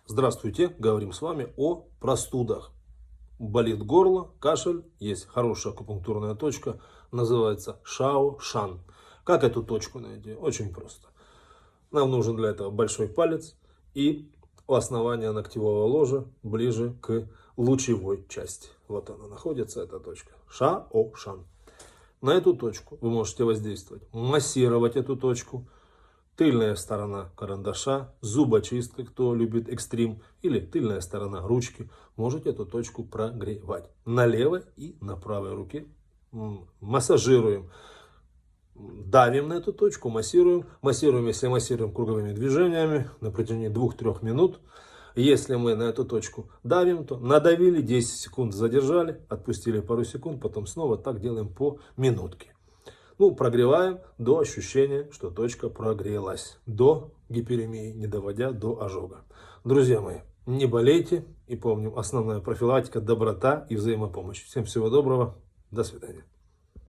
Здравствуйте, говорим с вами о простудах. Болит горло, кашель, есть хорошая акупунктурная точка, называется Шао Шан. Как эту точку найти? Очень просто. Нам нужен для этого большой палец и у основания ногтевого ложа, ближе к лучевой части. Вот она находится, эта точка. Шао Шан. На эту точку вы можете воздействовать, массировать эту точку. Тыльная сторона карандаша, зубочисткой, кто любит экстрим, или тыльная сторона ручки, можете эту точку прогревать. На левой и на правой руке массажируем. Давим на эту точку, массируем. Массируем, если массируем круговыми движениями на протяжении 2-3 минут. Если мы на эту точку давим, то надавили, 10 секунд задержали, отпустили пару секунд, потом снова так делаем по минутке. Прогреваем до ощущения, что точка прогрелась. До гиперемии, не доводя до ожога. Друзья мои, не болейте. И помним, основная профилактика – доброта и взаимопомощь. Всем всего доброго. До свидания.